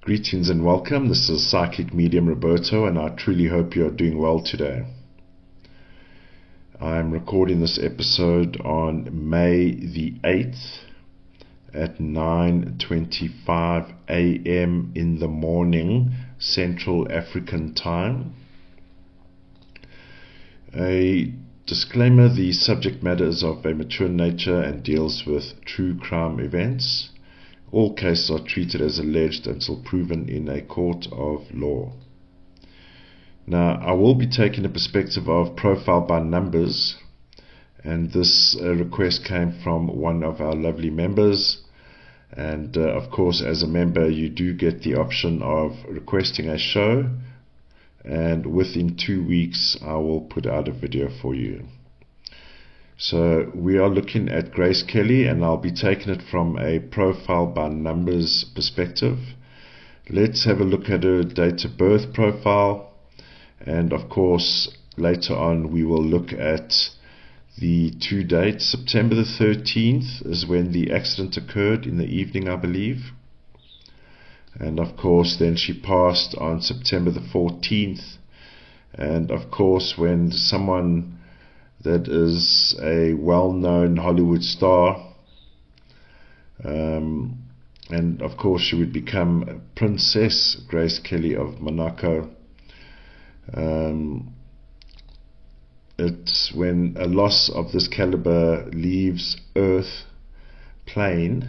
Greetings and welcome. This is Psychic Medium Roberto, and I truly hope you are doing well today. I'm recording this episode on May the 8th at 9:25 a.m. in the morning, Central African time. A disclaimer: the subject matter is of a mature nature and deals with true crime events. All cases are treated as alleged until proven in a court of law. Now, I will be taking a perspective of profile by numbers, and this request came from one of our lovely members. And of course, as a member, you do get the option of requesting a show, and within 2 weeks, I will put out a video for you. So we are looking at Grace Kelly, and I'll be taking it from a profile by numbers perspective. Let's have a look at her date of birth profile, and of course later on we will look at the two dates. September the 13th is when the accident occurred in the evening, I believe, and of course then she passed on September the 14th, and of course when someone that is a well-known Hollywood star, and of course she would become Princess Grace Kelly of Monaco. It's when a loss of this caliber leaves Earth plane,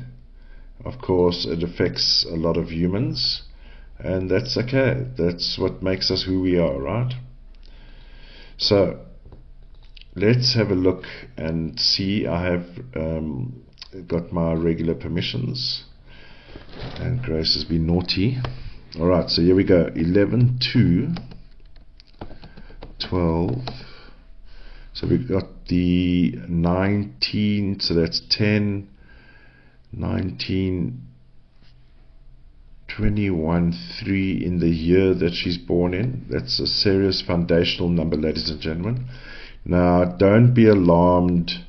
of course it affects a lot of humans, and that's okay. That's what makes us who we are, right? So let's have a look and see. I have got my regular permissions, and Grace has been naughty. Alright, so here we go. 11, 2, 12. So we've got the 19, so that's 10, 19, 21, 3 in the year that she's born in. That's a serious foundational number, ladies and gentlemen. Now, don't be alarmed.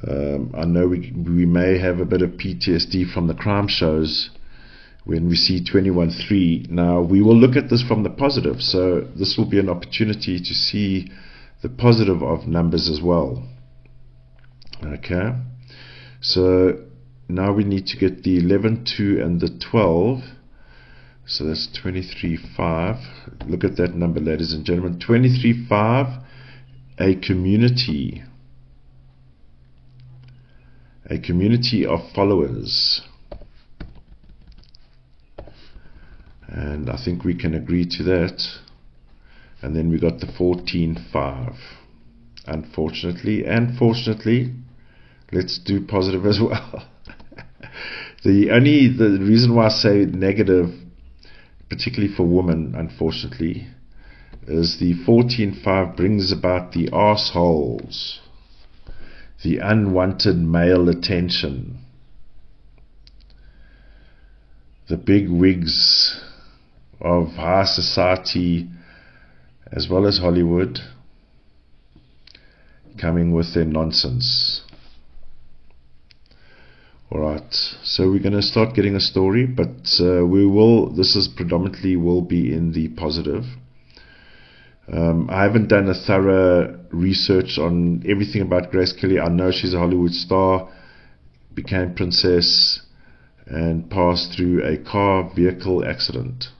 I know we may have a bit of PTSD from the crime shows when we see 21-3. Now, we will look at this from the positive. So this will be an opportunity to see the positive of numbers as well. Okay. So now we need to get the 11, 2 and the 12. So that's 23, 5. Look at that number, ladies and gentlemen. 23, 5. A community of followers, and I think we can agree to that. And then we got the 14-5. Unfortunately and fortunately, let's do positive as well. The reason why I say negative, particularly for women, unfortunately, is the 14-5 brings about the arseholes, the unwanted male attention, the big wigs of high society as well as Hollywood coming with their nonsense. Alright, so we're going to start getting a story, but this is predominantly will be in the positive. I haven't done a thorough research on everything about Grace Kelly. I know she's a Hollywood star, became princess, and passed through a car vehicle accident.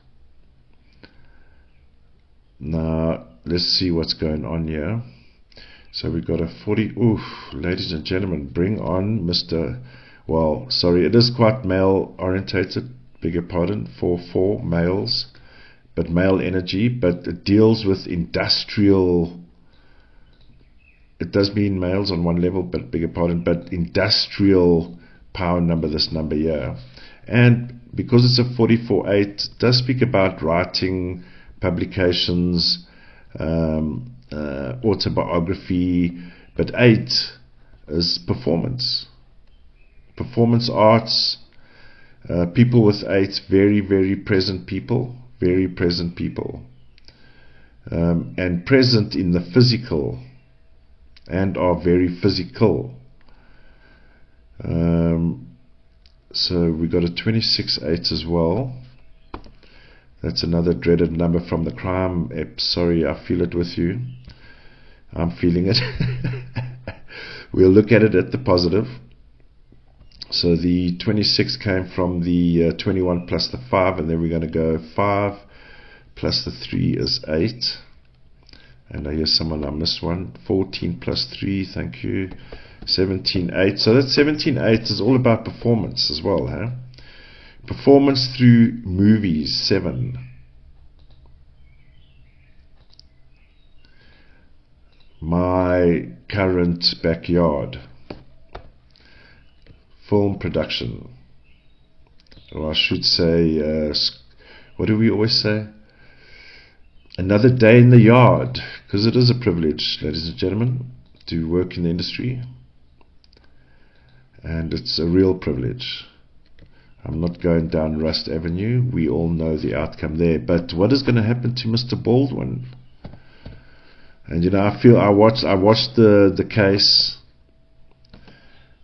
Now, let's see what's going on here. So we've got a 40. Oof, ladies and gentlemen, bring on Mr. Well, sorry, it is quite male orientated. Beg your pardon, 4 males. But male energy, but it deals with industrial. It does mean males on one level, but beg your pardon, but industrial power number, this number here. And because it's a 44-8, it does speak about writing, publications, autobiography, but 8 is performance arts. People with 8, very, very present people. Very present people, and present in the physical, and are very physical. So we got a 26-8 as well. That's another dreaded number from the crime app. Sorry, I feel it with you. I'm feeling it. We'll look at it at the positive. So the 26 came from the 21 plus the 5, and then we're going to go 5 plus the 3 is 8. And I hear someone, I missed one. 14 plus 3, thank you. 17, 8. So that 17, 8 is all about performance as well, huh? Performance through movies, 7. My current backyard. Film production. Or I should say, what do we always say? Another day in the yard. Because it is a privilege, ladies and gentlemen, to work in the industry. And it's a real privilege. I'm not going down Rust Avenue. We all know the outcome there. But what is going to happen to Mr. Baldwin? And I watched the case.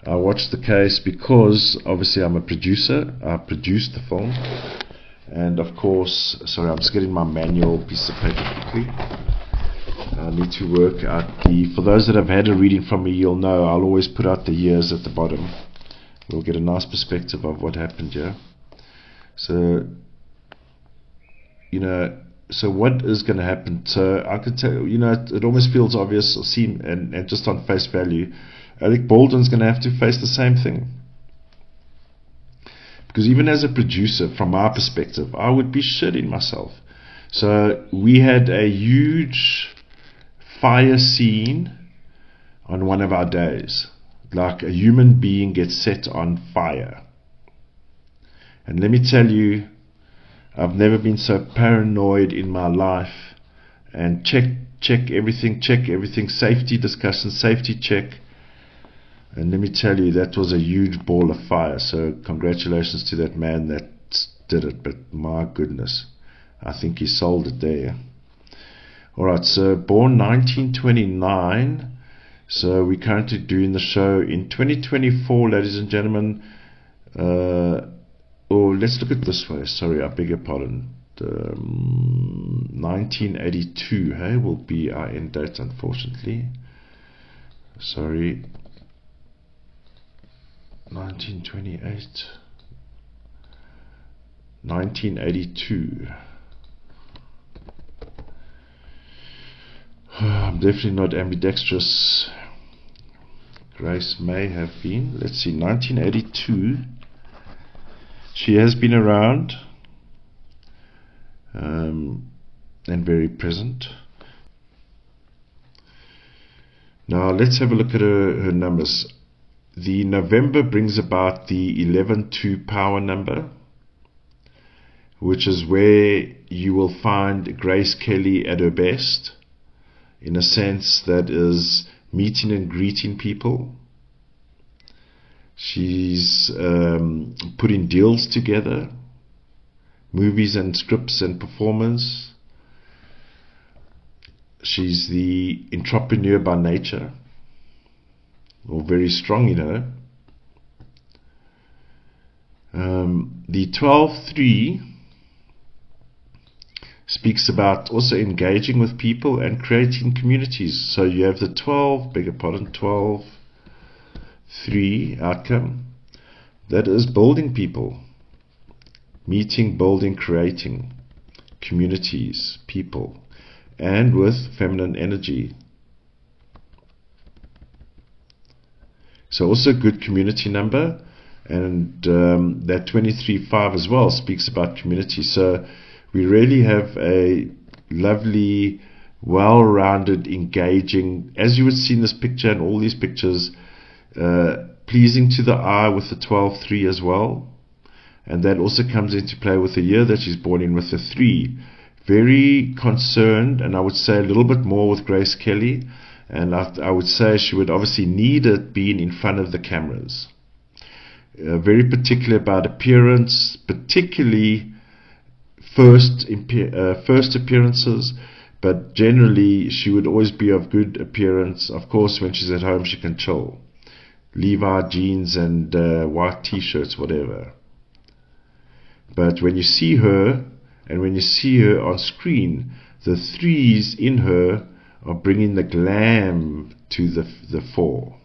I watched the case because obviously I'm a producer. I produced the film. And of course, sorry, I'm just getting my manual piece of paper quickly. I need to work out for those that have had a reading from me, you'll know I'll always put out the years at the bottom. We'll get a nice perspective of what happened here. So, so what is going to happen? So I could tell, it almost feels obvious, and just on face value, Alec Baldwin's going to have to face the same thing. Because even as a producer, from my perspective, I would be shitting myself. So we had a huge fire scene on one of our days. Like a human being gets set on fire. And let me tell you, I've never been so paranoid in my life. And check everything, safety discussion, safety check. And let me tell you, that was a huge ball of fire. So congratulations to that man that did it. But my goodness, I think he sold it there. Alright, so born 1929. So we're currently doing the show in 2024, ladies and gentlemen. Let's look at it this way. Sorry, I beg your pardon. 1982, hey, will be our end date, unfortunately. Sorry. 1928. 1982. I'm definitely not ambidextrous. Grace may have been. Let's see, 1982. She has been around and very present. Now let's have a look at her numbers. The November brings about the 11-2 power number, which is where you will find Grace Kelly at her best, in a sense that is meeting and greeting people. She's putting deals together, movies and scripts and performers. She's the entrepreneur by nature, or very strong in her. The 12-3 speaks about also engaging with people and creating communities. So you have the 12-3 outcome. That is building people. Meeting, building, creating communities, people. And with feminine energy. So also a good community number. And that 23-5 as well speaks about community. So we really have a lovely, well-rounded, engaging, as you would see in this picture and all these pictures, pleasing to the eye with the 12-3 as well. And that also comes into play with the year that she's born in with the 3. Very concerned, and I would say a little bit more with Grace Kelly. And I would say she would obviously need it being in front of the cameras. Very particular about appearance, particularly first appearances, but generally she would always be of good appearance. Of course, when she's at home, she can chill. Levi jeans and white t-shirts, whatever. But when you see her And when you see her on screen, the 3s in her are bringing the glam to the fore.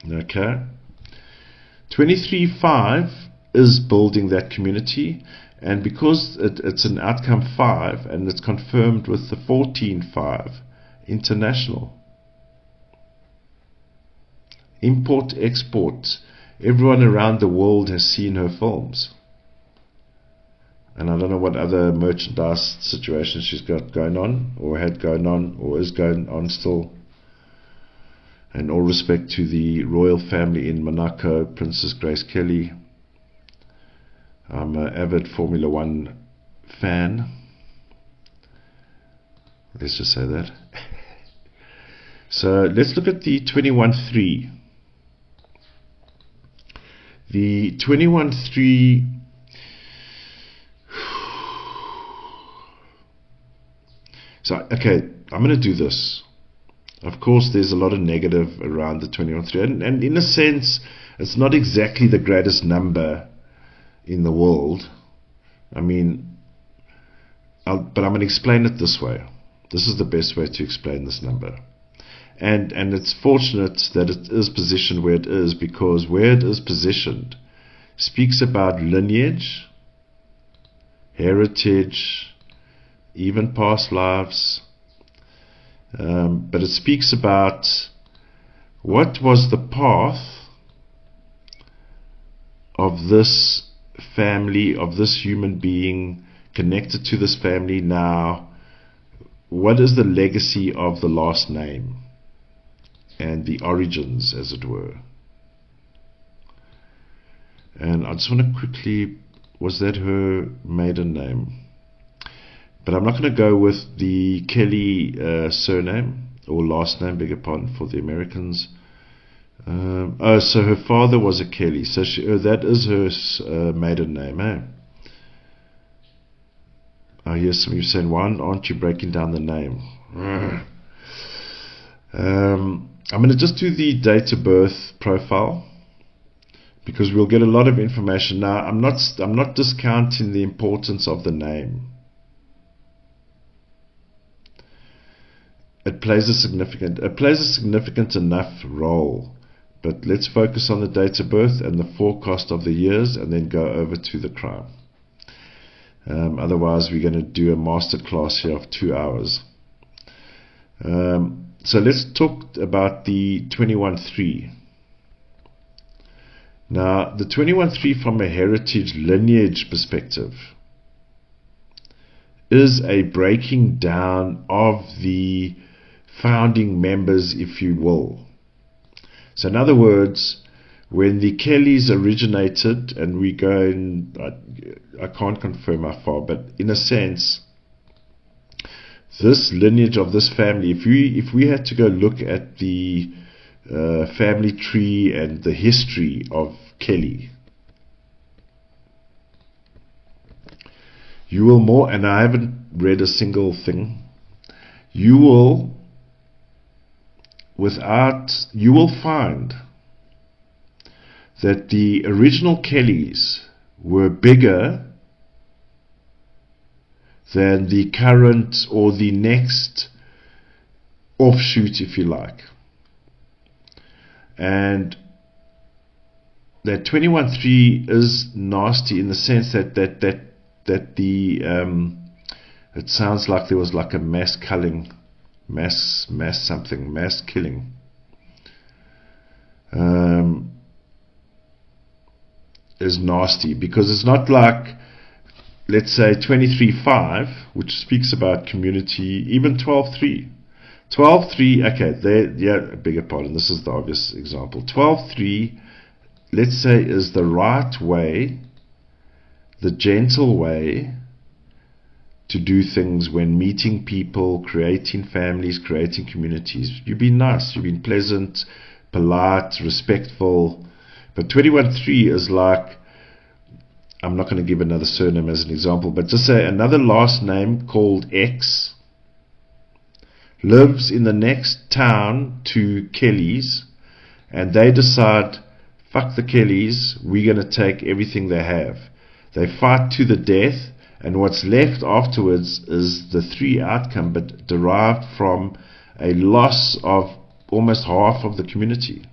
Okay. 23-5 is building that community, and because it's an outcome 5 and it's confirmed with the 14-5, international. Import, export. Everyone around the world has seen her films. And I don't know what other merchandise situation she's got going on, or had going on, or is going on still. And all respect to the royal family in Monaco, Princess Grace Kelly. I'm an avid Formula One fan. Let's just say that. So let's look at the 21-3. The 21-3. So, okay, I'm going to do this. Of course, there's a lot of negative around the 21-3, and in a sense, it's not exactly the greatest number in the world. I mean, but I'm going to explain it this way. This is the best way to explain this number. And it's fortunate that it is positioned where it is, because where it is positioned speaks about lineage, heritage, even past lives. But it speaks about what was the path of this family, of this human being connected to this family now. What is the legacy of the last name and the origins, as it were? And I just want to quickly, was that her maiden name? But I'm not going to go with the Kelly surname, or last name, beg your pardon, for the Americans. So her father was a Kelly, so that is her maiden name, eh? I hear some of you saying, why aren't you breaking down the name? I'm going to just do the date of birth profile, because we'll get a lot of information. Now, I'm not discounting the importance of the name. It plays a significant enough role, but let's focus on the date of birth and the forecast of the years, and then go over to the crime. Otherwise, we're going to do a master class here of 2 hours. So let's talk about the 21-3. Now, the 21-3 from a heritage lineage perspective is a breaking down of the founding members, if you will. So in other words, when the Kellys originated, and we go in, I can't confirm how far, but in a sense, this lineage of this family, if we had to go look at the family tree and the history of Kelly, you will more, and I haven't read a single thing, you will find that the original Kellys were bigger than the current or the next offshoot, if you like. And that 21-3 is nasty in the sense that the it sounds like there was like a mass killing, mass killing. Is nasty, because it's not like, let's say, 23-5, which speaks about community, even 12-3. 12-3, okay, yeah, beg your pardon, this is the obvious example. 12-3, let's say, is the right way, the gentle way to do things when meeting people, creating families, creating communities. You've been nice, you've been pleasant, polite, respectful. But 21-3 is like, I'm not going to give another surname as an example, but just say another last name called X lives in the next town to Kelly's, and they decide, fuck the Kellys, we're going to take everything they have. They fight to the death, and what's left afterwards is the 3 outcome, but derived from a loss of almost half of the community.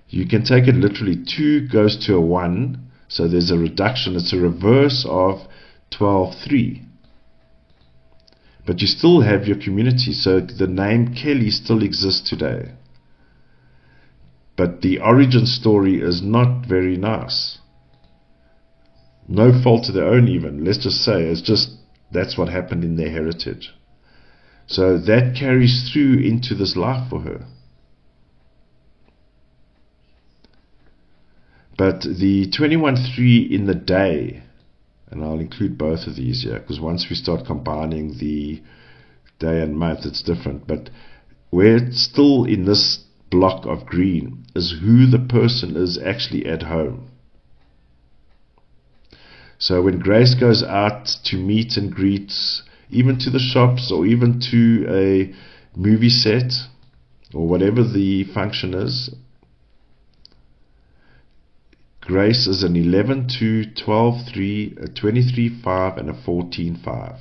You can take it literally. 2 goes to a 1, so there's a reduction. It's a reverse of 12-3. But you still have your community, so the name Kelly still exists today. But the origin story is not very nice. No fault of their own even. Let's just say it's just that's what happened in their heritage. So that carries through into this life for her. But the 21-3 in the day, and I'll include both of these here, because once we start combining the day and month, it's different. But where it's still in this block of green is who the person is actually at home. So when Grace goes out to meet and greets, even to the shops or even to a movie set or whatever the function is, Grace is an 11-2, 12-3, a 23-5, and a 14-5.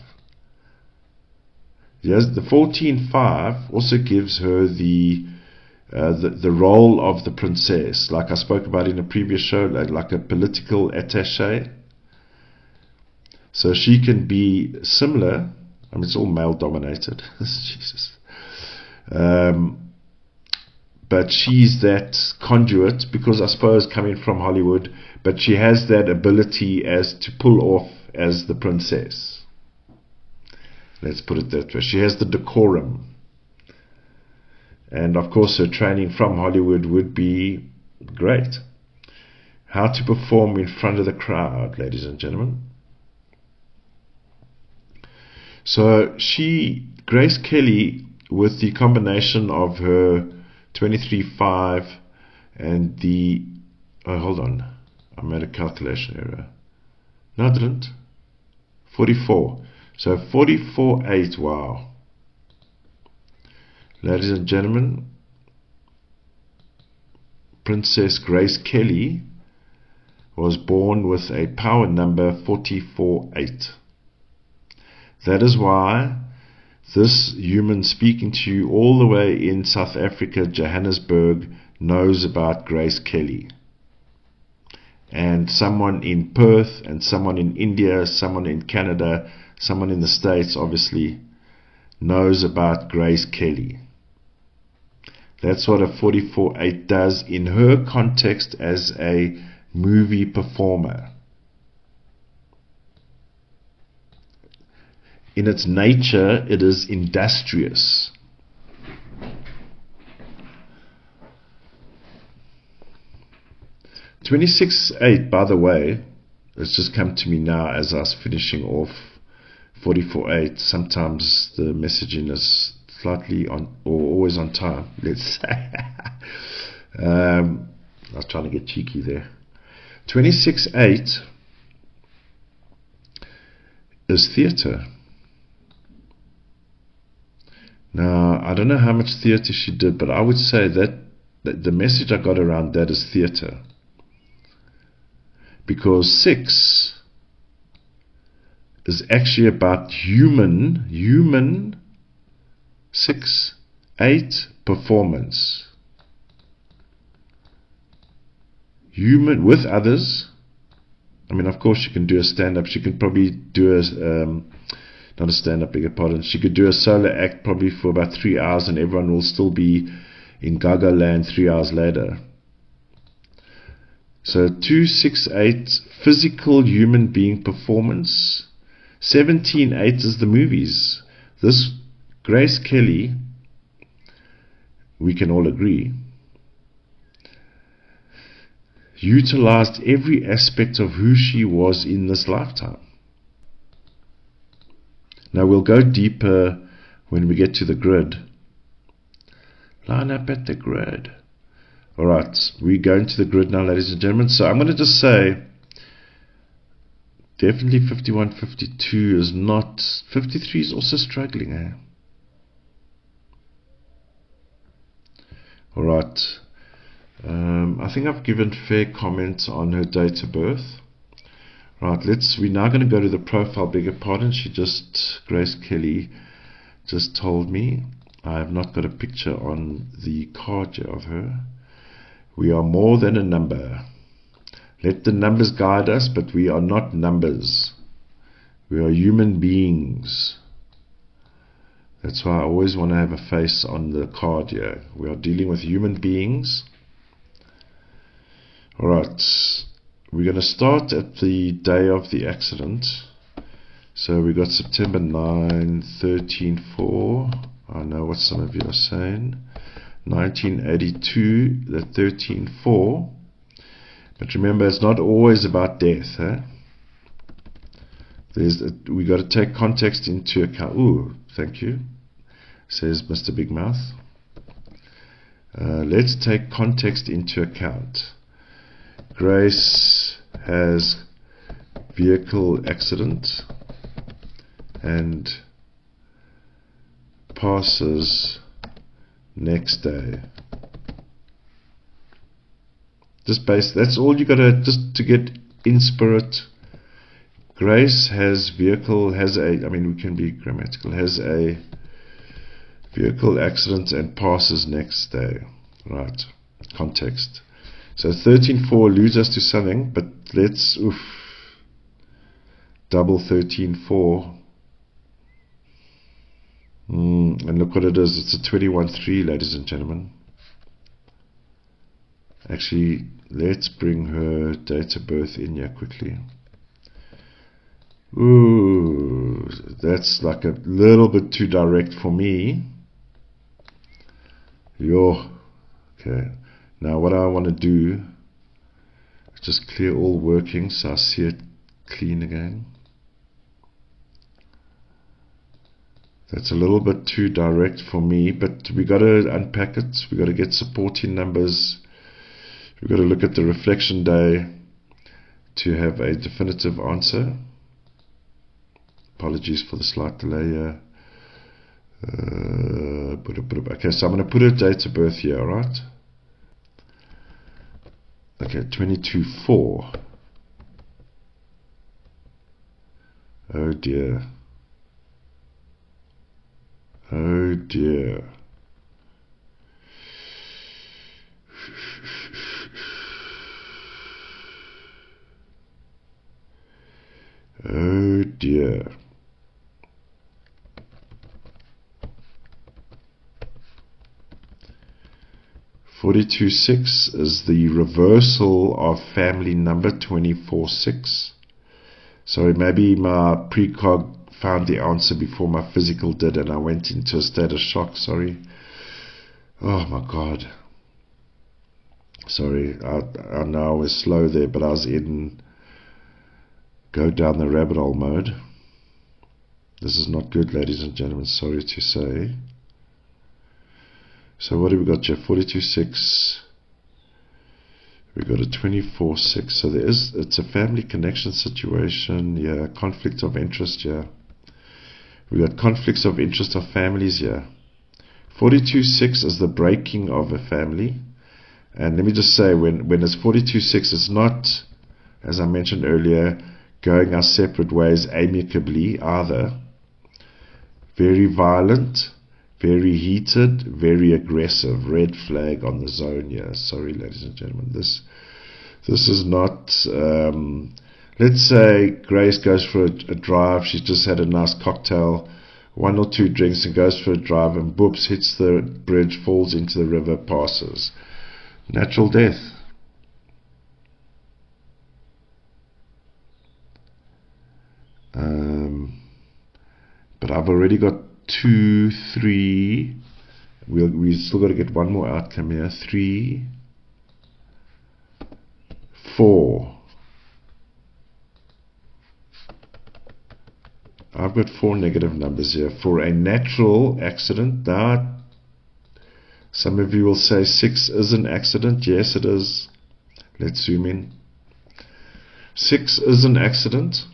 Yes, the 14-5 also gives her the role of the princess, like I spoke about in a previous show, like a political attaché. So she can be similar. I mean, it's all male dominated. Jesus. But she's that conduit, because I suppose coming from Hollywood, but she has that ability as to pull off as the princess. Let's put it that way. She has the decorum. And of course her training from Hollywood would be great. How to perform in front of the crowd, ladies and gentlemen. So Grace Kelly, with the combination of her 23-5 and the, hold on, I made a calculation error. No, I didn't. 44. So 44-8, wow. Ladies and gentlemen, Princess Grace Kelly was born with a power number 44-8. That is why this human speaking to you all the way in South Africa, Johannesburg, knows about Grace Kelly. And someone in Perth, and someone in India, someone in Canada, someone in the States, obviously, knows about Grace Kelly. That's what a 44-8 does in her context as a movie performer. In its nature, it is industrious. (26-8), by the way, it's just come to me now as I was finishing off 44-8. Sometimes the messaging is slightly on, or always on time, let's say. I was trying to get cheeky there. 26-8 is theatre. Now, I don't know how much theatre she did, but I would say that the message I got around that is theatre. Because 6 is actually about human 6, 8 performance. Human with others. I mean, of course, she can do a stand-up. She can probably do a not a stand-up, beg your pardon. She could do a solo act probably for about 3 hours, and everyone will still be in Gaga land 3 hours later. So 2, 6, 8, physical human being performance. 17, 8 is the movies. This Grace Kelly, we can all agree, utilized every aspect of who she was in this lifetime. Now we'll go deeper when we get to the grid. Line up at the grid. Alright, we're going to the grid now, ladies and gentlemen. So I'm going to just say, definitely 51, 52 is not, 53 is also struggling, eh? Alright. I think I've given fair comments on her date of birth. Right, we're now going to go to the profile. Beg your pardon, Grace Kelly just told me I have not got a picture on the card here of her. We are more than a number. Let the numbers guide us, but we are not numbers. We are human beings. That's why I always want to have a face on the card here. We are dealing with human beings. Alright, we're going to start at the day of the accident. So we got September 9, 13/4. I know what some of you are saying. 1982, the 13/4. But remember, it's not always about death. We got to take context into account. Ooh, thank you, says Mr. Big Mouth. Let's take context into account. Grace has vehicle accident and passes next day. That's all you gotta, just to get in spirit. Grace has we can be grammatical, has a vehicle accident and passes next day. Right, context. So 13/4 alludes us to something, but let's double 13/4. And look what it is. It's a 21/3, ladies and gentlemen. Actually, let's bring her date of birth in here quickly. Ooh, that's like a little bit too direct for me. Okay. Now what I want to do is just clear all workings so I see it clean again. That's a little bit too direct for me, but we got to unpack it. We got to get supporting numbers. We got to look at the reflection day to have a definitive answer. Apologies for the slight delay here. Okay, so I'm going to put a date of birth here, alright? Okay, 22/4. Oh dear. Oh dear. Oh dear. (42/6) is the reversal of family number 24/6. Sorry, maybe my precog found the answer before my physical did and I went into a state of shock. Sorry. Oh my God. Sorry, I know I was slow there, but I was in go down the rabbit hole mode. This is not good, ladies and gentlemen, sorry to say. So what have we got here? 42/6. We got a 24/6. So it's a family connection situation. Yeah, conflict of interest. Yeah, we got conflicts of interest of families here. 42/6 is the breaking of a family. And let me just say, when it's 42/6, it's not, as I mentioned earlier, going our separate ways amicably either. Very violent, very heated, very aggressive. Red flag on the zone here. Sorry, ladies and gentlemen. This is not... let's say Grace goes for a drive. She's just had a nice cocktail, 1 or 2 drinks, and goes for a drive, and boops, hits the bridge, falls into the river, passes. Natural death. But I've already got 2, 3. We still got to get one more outcome here. 3, 4. I've got 4 negative numbers here for a natural accident. Now, some of you will say 6 is an accident. Yes, it is. Let's zoom in. 6 is an accident.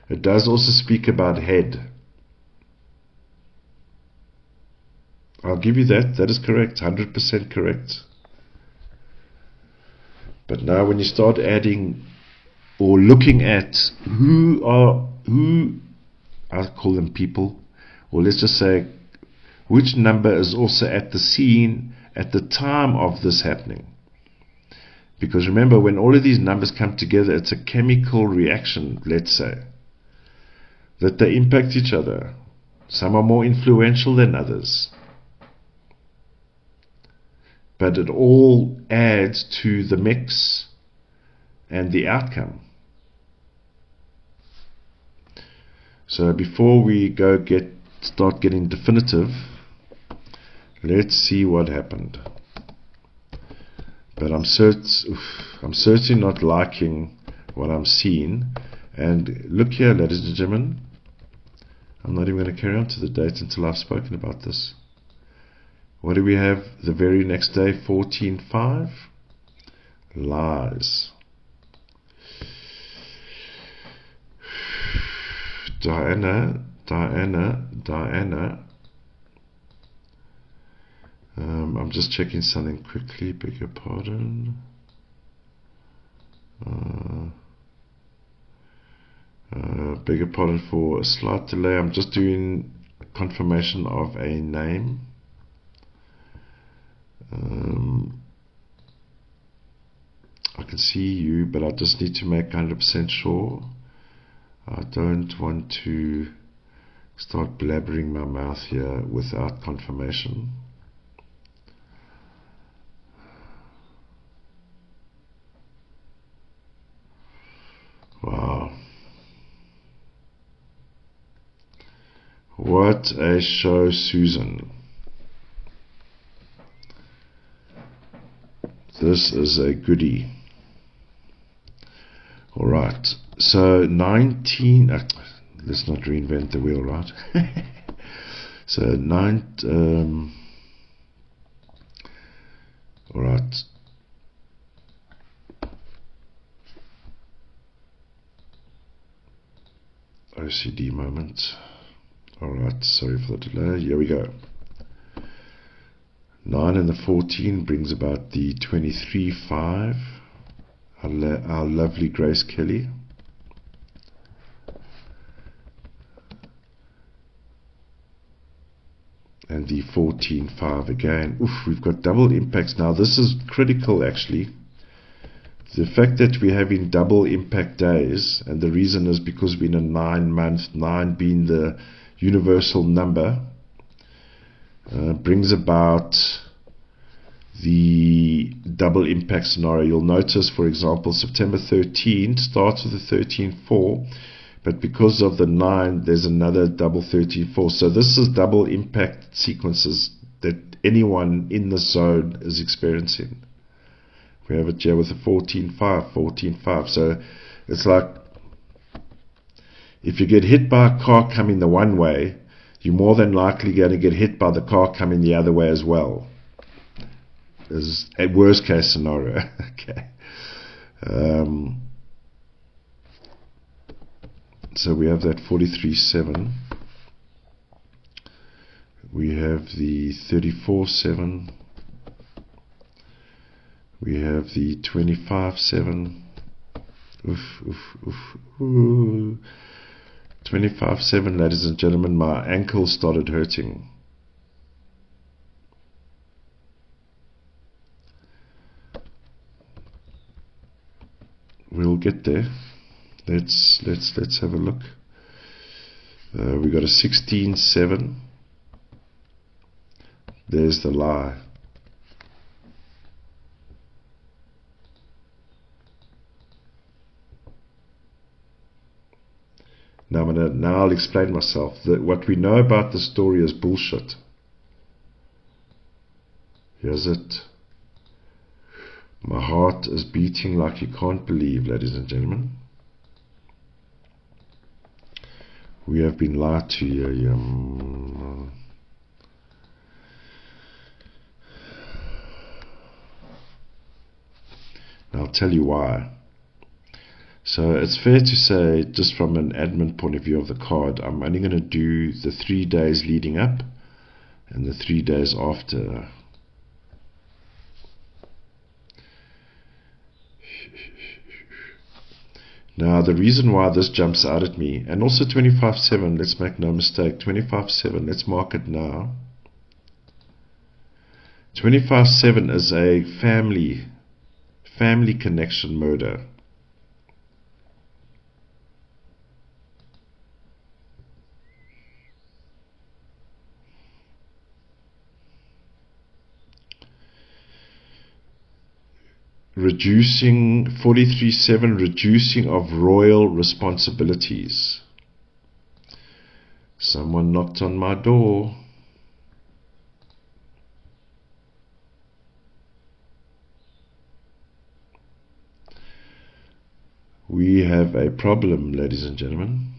It does also speak about head. I'll give you that. That is correct. 100% correct. But now when you start adding or looking at who I call them people, or let's just say which number is also at the scene at the time of this happening. Because remember, when all of these numbers come together, it's a chemical reaction, let's say, that they impact each other. Some are more influential than others. But it all adds to the mix and the outcome. So before we start getting definitive, let's see what happened. But I'm certainly not liking what I'm seeing. And look here, ladies and gentlemen, I'm not even going to carry on to the date until I've spoken about this. What do we have the very next day? 14/5. Lies. Diana. I'm just checking something quickly. Beg your pardon. Beg your pardon for a slight delay. I'm just doing confirmation of a name. I can see you, but I just need to make 100% sure. I don't want to start blabbering my mouth here without confirmation. Wow. What a show, Susan. This is a goodie. Alright, so 19, let's not reinvent the wheel, right? So alright. OCD moment. Alright, sorry for the delay. Here we go. 9 and the 14 brings about the 23/5. Our lovely Grace Kelly. And the 14/5 again. Oof, we've got double impacts now. This is critical actually. The fact that we're having double impact days, and the reason is because we're in a 9 month, 9 being the universal number, brings about the double impact scenario. You'll notice, for example, September 13 starts with a 13/4, but because of the 9, there's another double 13/4. So this is double impact sequences that anyone in the zone is experiencing. We have it here with a 14/5, 14/5. So it's like, if you get hit by a car coming the one way, you're more than likely going to get hit by the car coming the other way as well. This is a worst case scenario. Okay. So we have that 43/7. We have the 34/7. We have the 25/7. Oof, oof, oof, ooh. 25/7, ladies and gentlemen, my ankle started hurting. We'll get there. Let's have a look. We got a 16/7. There's the lie. Now I'll explain myself. What we know about the story is bullshit. Here's it. My heart is beating like you can't believe, ladies and gentlemen. We have been lied to here. I'll tell you why. So it's fair to say, just from an admin point of view of the card, I'm only going to do the 3 days leading up, and the 3 days after. Now the reason why this jumps out at me, and also 25/7, let's make no mistake, 25/7, let's mark it now. 25/7 is a family connection murder. Reducing 43/7, reducing of royal responsibilities. Someone knocked on my door. We have a problem, ladies and gentlemen.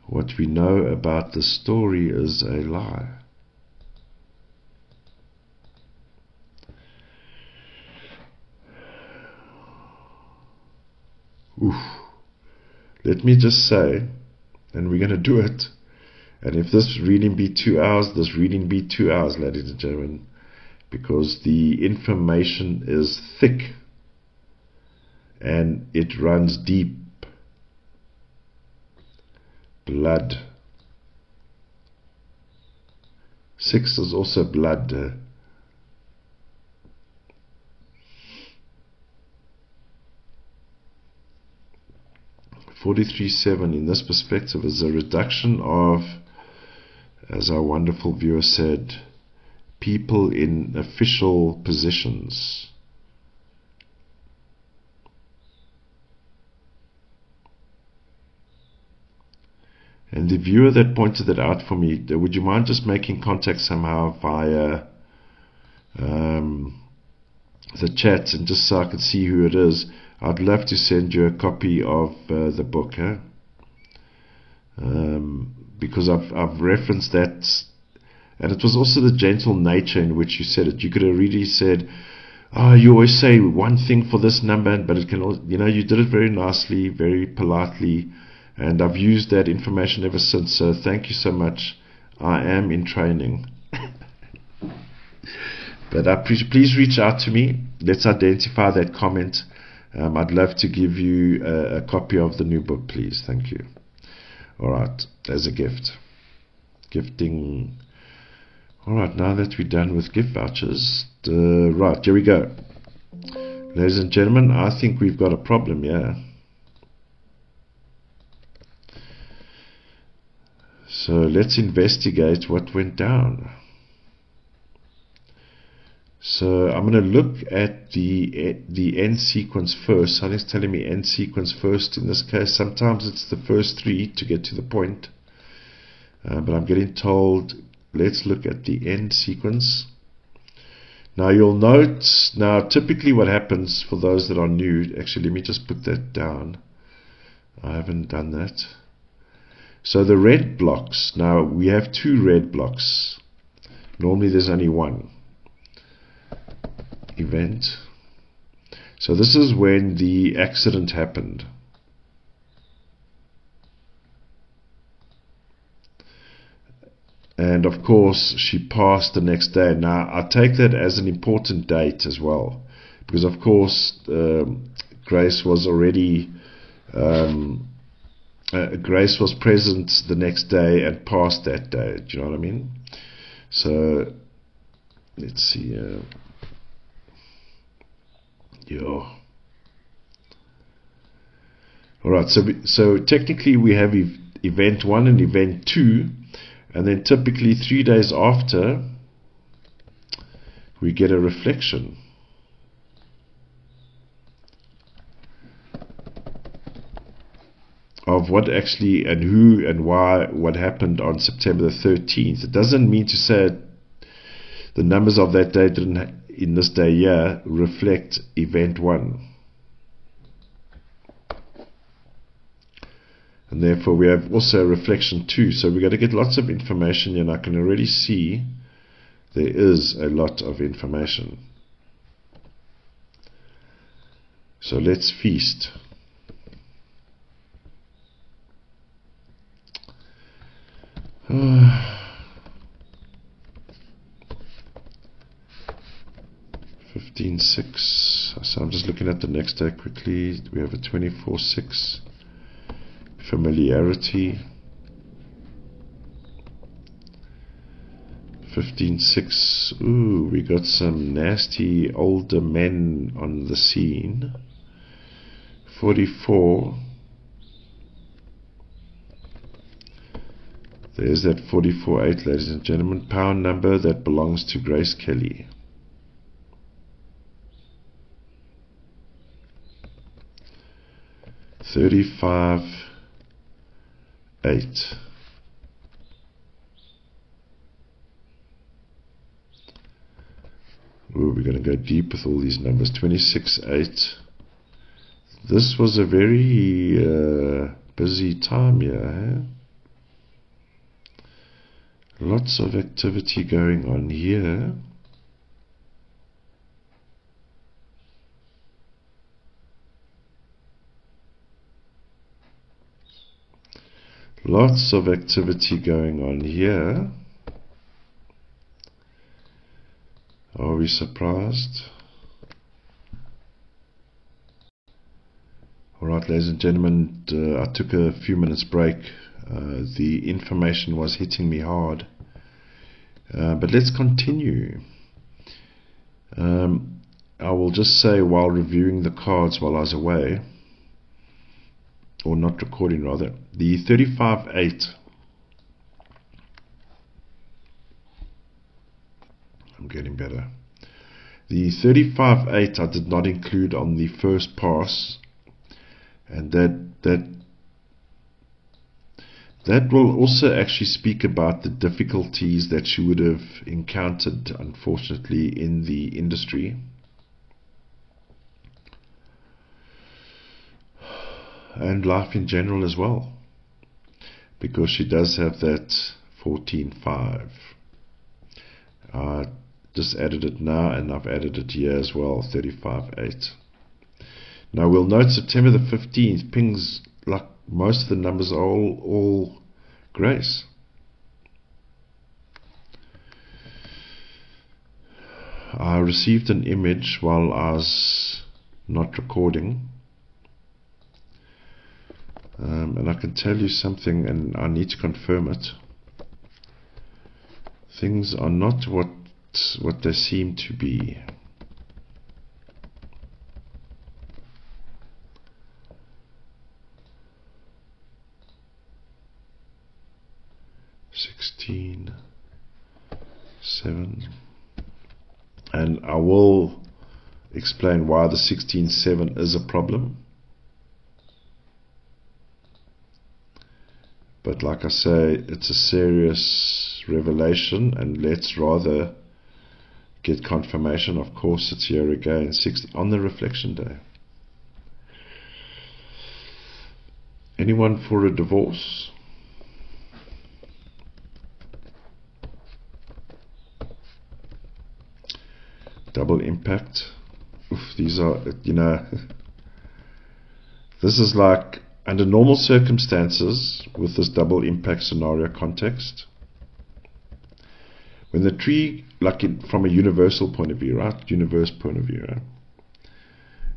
What we know about the story is a lie. Oof. Let me just say, and we're going to do it, and if this reading be 2 hours, this reading be 2 hours, ladies and gentlemen, because the information is thick and it runs deep. Blood. 6 is also blood. 43/7 in this perspective is a reduction of, as our wonderful viewer said, people in official positions. And the viewer that pointed that out for me, would you mind just making contact somehow via the chat, and just so I can see who it is? I'd love to send you a copy of the book, because I've referenced that, and it was also the gentle nature in which you said it. You could have really said, "Oh, you always say one thing for this number," but it can, you did it very nicely, very politely, and I've used that information ever since. So thank you so much. I am in training. But please reach out to me. Let's identify that comment. I'd love to give you a copy of the new book, please. Thank you. Alright, as a gift. Gifting. Alright, now that we're done with gift vouchers, right, here we go. Ladies and gentlemen, I think we've got a problem here. So let's investigate what went down. So I'm going to look at the end sequence first. Something's telling me end sequence first in this case. Sometimes it's the first 3 to get to the point. But I'm getting told, let's look at the end sequence. Now you'll note, typically what happens for those that are new, actually let me just put that down. I haven't done that. So the red blocks, now we have 2 red blocks. Normally there's only 1. Event. So this is when the accident happened. And of course she passed the next day. Now I take that as an important date as well, because of course Grace was already Grace was present the next day and passed that day. Do you know what I mean? So let's see. Alright, so technically we have event 1 and event 2, and then typically 3 days after we get a reflection. Of what actually and who and why, what happened on September the 13th. It doesn't mean to say the numbers of that day didn't, in this day year, reflect event 1. And therefore we have also reflection 2. So we've got to get lots of information here, and I can already see there is a lot of information. So let's feast. 15-6. So I'm just looking at the next day quickly. We have a 24-6. Familiarity. 15-6. Ooh, we got some nasty older men on the scene. 44. There's that 44-8, ladies and gentlemen. Power number that belongs to Grace Kelly. 35-8. Ooh, we're going to go deep with all these numbers. 26-8. This was a very busy time here. Eh? Lots of activity going on here. Lots of activity going on here. Are we surprised? Alright, ladies and gentlemen, I took a few minutes break. The information was hitting me hard. But let's continue. I will just say, while reviewing the cards while I was away, or not recording rather, the 35-8. I'm getting better. The 35-8 I did not include on the first pass, and that will also actually speak about the difficulties that she would have encountered, unfortunately, in the industry. And life in general as well, because she does have that 14-5. I just added it now, and I've added it here as well, 35-8. Now we'll note September the 15th pings, like most of the numbers, are all Grace. I received an image while I was not recording. And I can tell you something, and I need to confirm it. Things are not what they seem to be. (16, 7), and I will explain why the 16-7 is a problem. But like I say, it's a serious revelation, and let's rather get confirmation. Of course, it's here again, 60 on the reflection day. Anyone for a divorce? Double impact. Oof, these are, this is like, under normal circumstances, with this double impact scenario context, when the tree, like from a universal point of view, right? Universe point of view, right?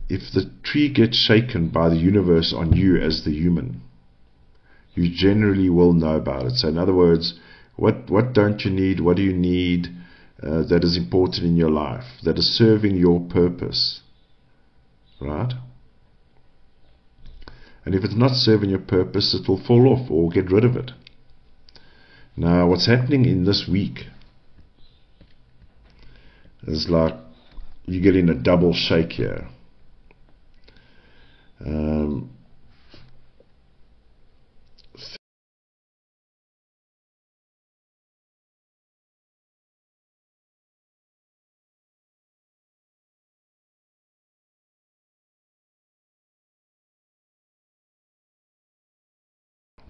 If the tree gets shaken by the universe on you as the human, you generally will know about it. So in other words, what don't you need? What do you need that is important in your life, that is serving your purpose, right? And if it's not serving your purpose, it will fall off or get rid of it. Now, what's happening in this week is like you're getting a double shake here.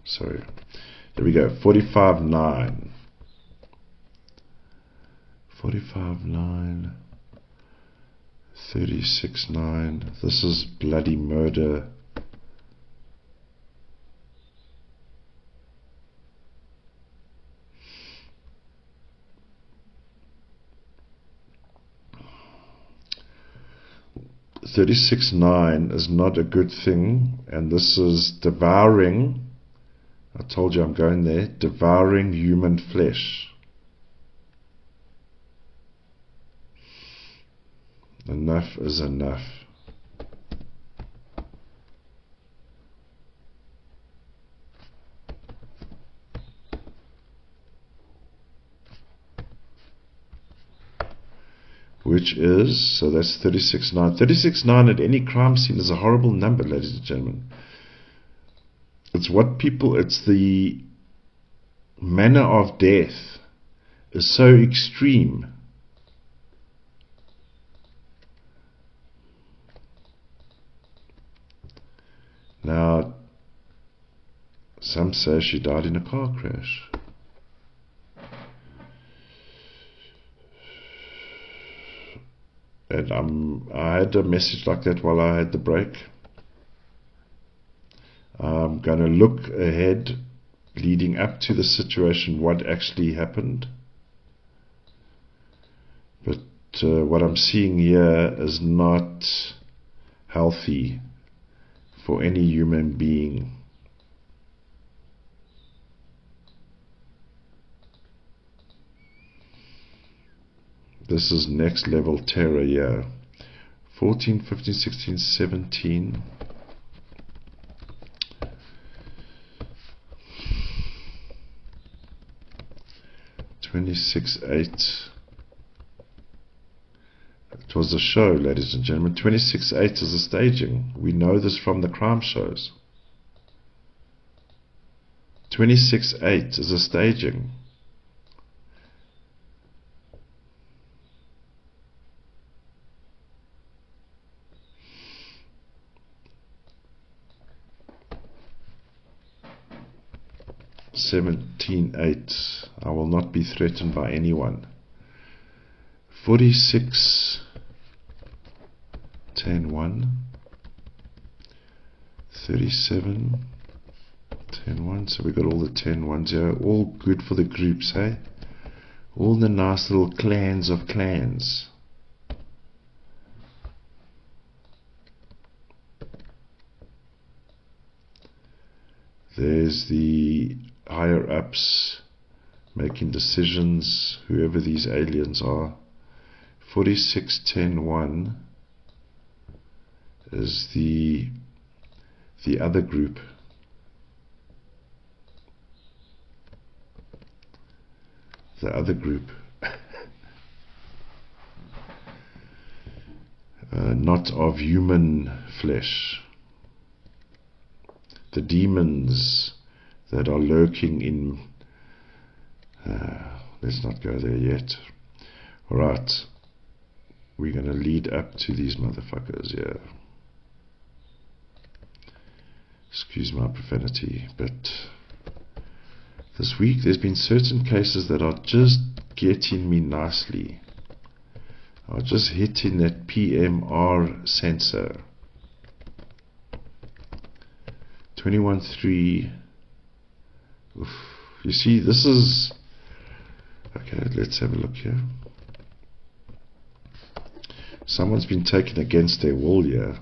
Sorry, there we go. 45-9. 45-9. 36-9. This is bloody murder. 36-9 is not a good thing, and this is devouring. I told you I'm going there. Devouring human flesh. Enough is enough. Which is, so that's 36-9. 36-9 at any crime scene is a horrible number, ladies and gentlemen. It's what people, it's the manner of death is so extreme. Now, some say she died in a car crash. And I had a message like that while I had the break. I'm going to look ahead, leading up to the situation, what actually happened. But what I'm seeing here is not healthy for any human being. This is next level terror here. 14, 15, 16, 17. 26-8. It was a show, ladies and gentlemen. 26-8 is a staging. We know this from the crime shows. 26-8 is a staging. $17.8. I will not be threatened by anyone. 46 10-1. 37 10-1. So we got all the 10-1s here. All good for the groups, hey? All the nice little clans of clans. There's the higher ups making decisions, whoever these aliens are. 46 10-1 is the other group. The other group. Not of human flesh. The demons that are lurking in. Let's not go there yet. Alright. We're going to lead up to these motherfuckers, yeah. Excuse my profanity, but this week there's been certain cases that are just getting me nicely. Are just hitting that PMR sensor. 21-3. You see, this is... Okay, let's have a look here. Someone's been taken against their will here.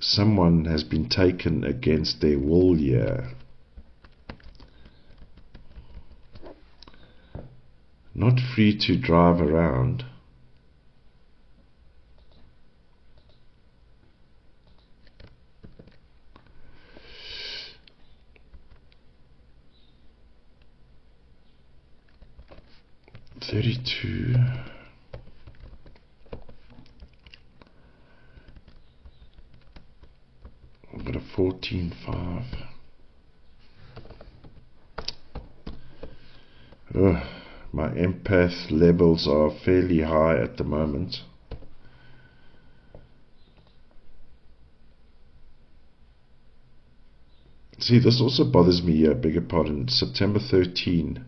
Someone has been taken against their will here. Not free to drive around. $32. I've got a 14.5. My empath levels are fairly high at the moment. See, this also bothers me here, beg your pardon. September 13.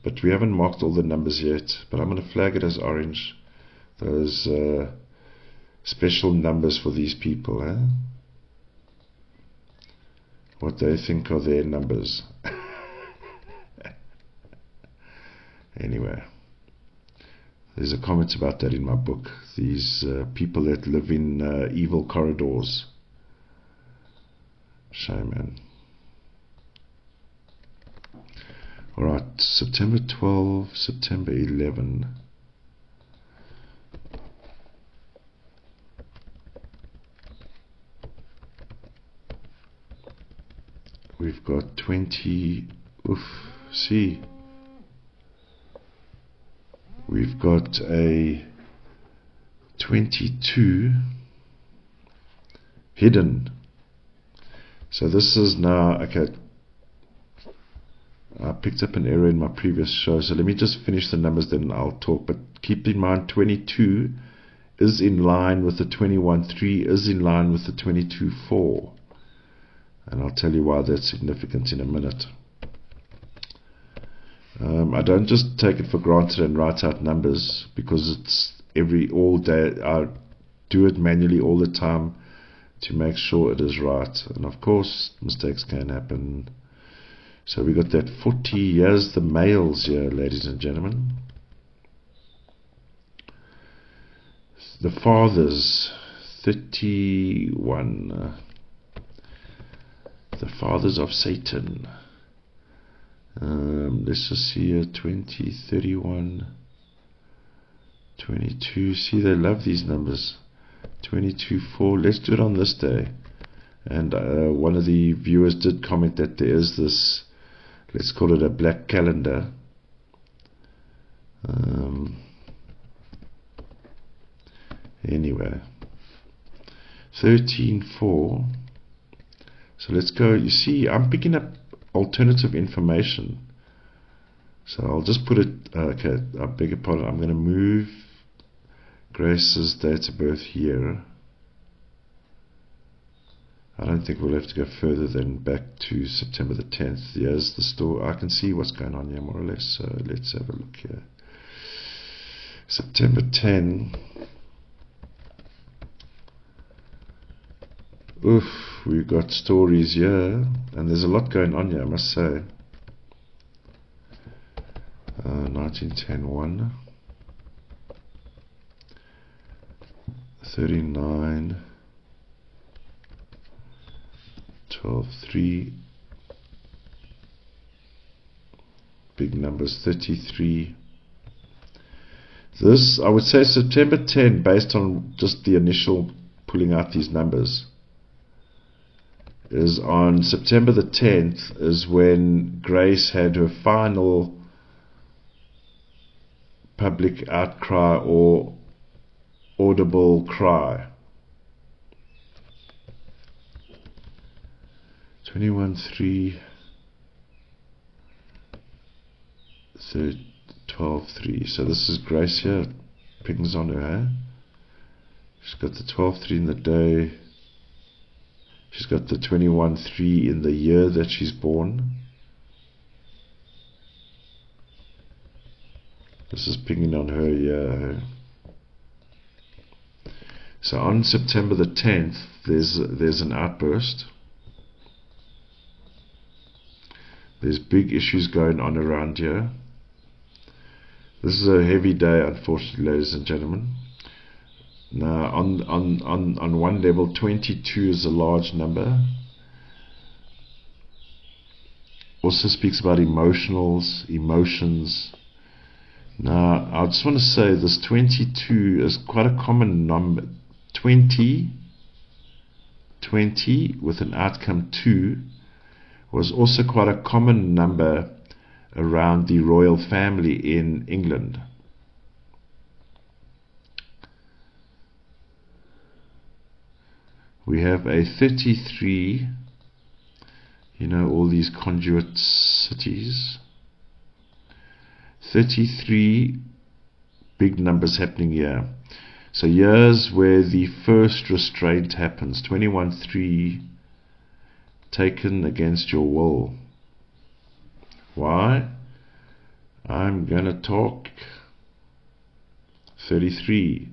But we haven't marked all the numbers yet. But I'm going to flag it as orange. Those special numbers for these people, huh? What they think are their numbers. Anyway. There's a comment about that in my book. These people that live in evil corridors. Shame, man. Alright, September 12, September 11. We've got 20. Oof, see. We've got a 22 hidden. So this is now, okay, I picked up an error in my previous show, so let me just finish the numbers, then I'll talk. But keep in mind, 22 is in line with the 21.3, is in line with the 22.4. And I'll tell you why that's significant in a minute. I don't just take it for granted and write out numbers, because it's all day. I do it manually all the time to make sure it is right. And of course, mistakes can happen. So we got that 40. Here's the males here, ladies and gentlemen. The fathers, 31. The fathers of Satan. Let's just see here, 20, 31, 22. See, they love these numbers. 22.4. Let's do it on this day. And one of the viewers did comment that there is this, let's call it a black calendar. Anyway, 13.4. So let's go. You see, I'm picking up alternative information. So I'll just put it, okay, I beg your pardon, I'm going to move Grace's date of birth here. I don't think we'll have to go further than back to September the 10th. Here's the store. I can see what's going on here more or less, so let's have a look here. September 10. Oof, we've got stories here, and there's a lot going on here, I must say. 1910-1, 39, 12-3, big numbers, 33. This, I would say September 10, based on just the initial pulling out these numbers, is on September the 10th is when Grace had her final public outcry or audible cry. 21.3, 12.3. So this is Grace here, pings on her hair. She's got the 12.3 in the day. She's got the 21.3 in the year that she's born. This is pinging on her year. So on September the 10th, there's an outburst. There's big issues going on around here. This is a heavy day, unfortunately, ladies and gentlemen. Now, on one level, 22 is a large number. Also speaks about emotions. Now, I just want to say this 22 is quite a common number. 20 with an outcome 2 was also quite a common number around the royal family in England. We have a 33, you know, all these conduit cities. 33 big numbers happening here. So here's where the first restraint happens. 21.3, taken against your will. Why? I'm gonna talk. 33,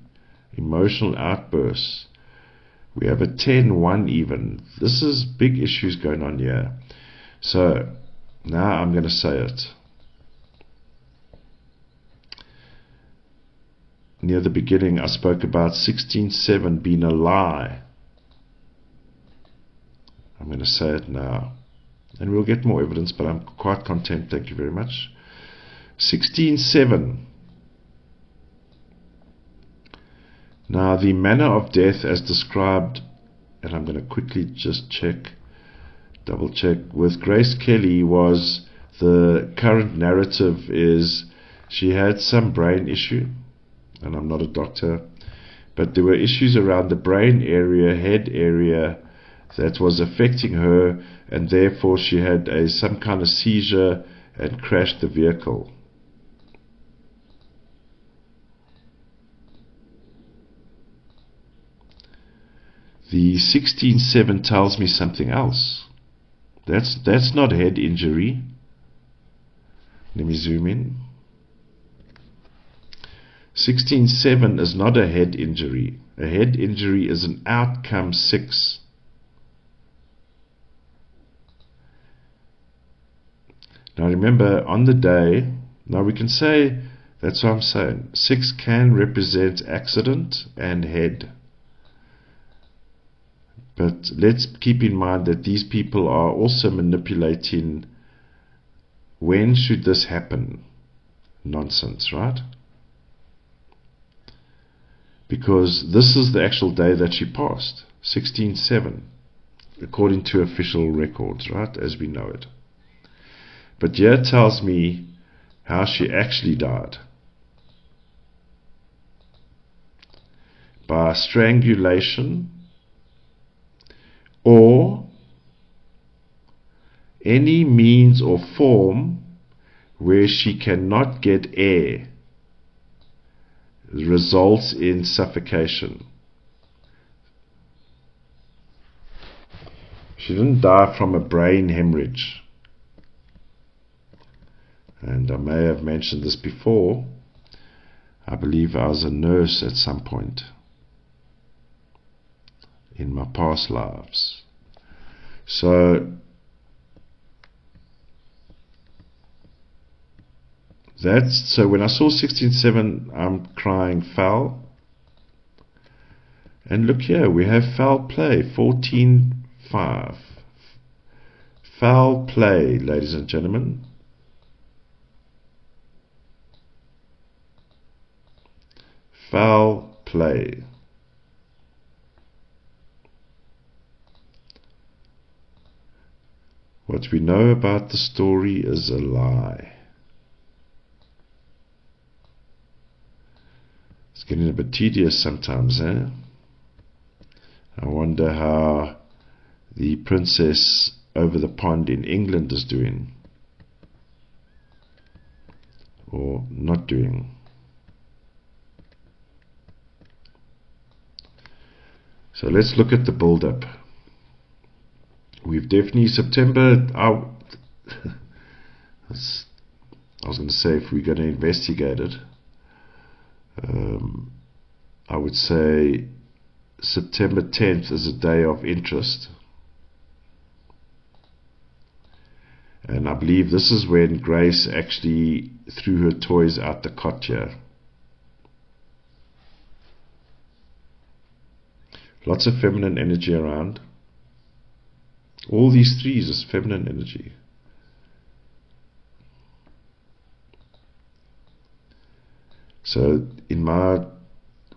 emotional outbursts. We have a 10-1 even. This is big issues going on here. So now I'm going to say it. near the beginning, I spoke about 16-7 being a lie. I'm going to say it now. And we'll get more evidence, but I'm quite content, thank you very much. 16-7. Now, the manner of death as described, and I'm going to quickly just double check, with Grace Kelly was, the current narrative is she had some brain issue, and I'm not a doctor, but there were issues around the brain area, head area, that was affecting her, and therefore she had some kind of seizure and crashed the vehicle. The 16-7 tells me something else. That's not head injury. Let me zoom in. 16-7 is not a head injury. A head injury is an outcome 6. Now remember, on the day, now we can say, that's what I'm saying, 6 can represent accident and head. But let's keep in mind that these people are also manipulating, when should this happen? Nonsense, right? Because this is the actual day that she passed, 16-7, according to official records, right, as we know it. But here it tells me how she actually died. By strangulation, or any means or form where she cannot get air, results in suffocation. She didn't die from a brain hemorrhage. And I may have mentioned this before. I believe I was a nurse at some point in my past lives. So when I saw 16-7, I'm crying foul. And look here, we have foul play, 14-5. Foul play, ladies and gentlemen. Foul play. What we know about the story is a lie. It's getting a bit tedious sometimes, eh? I wonder how the princess over the pond in England is doing. Or not doing. So let's look at the build-up. We've definitely September. I was going to say, if we're going to investigate it, I would say September 10th is a day of interest. And I believe this is when Grace actually threw her toys out the cot here. Lots of feminine energy around. All these threes is feminine energy. So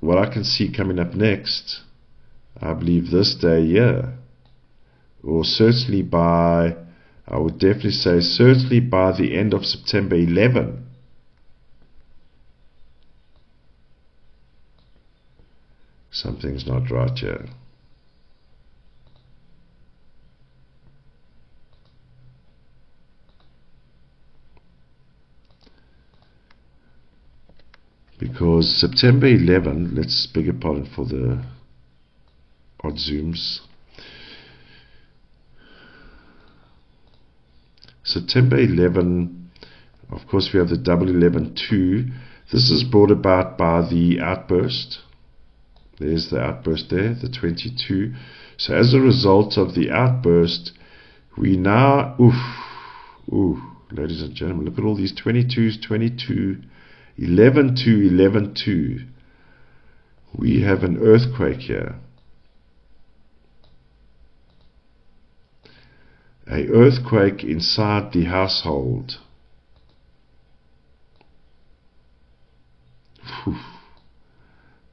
what I can see coming up next, I believe this day here, or certainly by, I would definitely say certainly by the end of September 11, something's not right here. Because September 11, let's beg your pardon for the odd zooms. September 11, of course we have the double 11-2. This is brought about by the outburst. There's the outburst there, the 22. So as a result of the outburst, we now, ladies and gentlemen, look at all these 22s, 22, 11-2, 11-2. we have an earthquake here. A earthquake inside the household. Whew.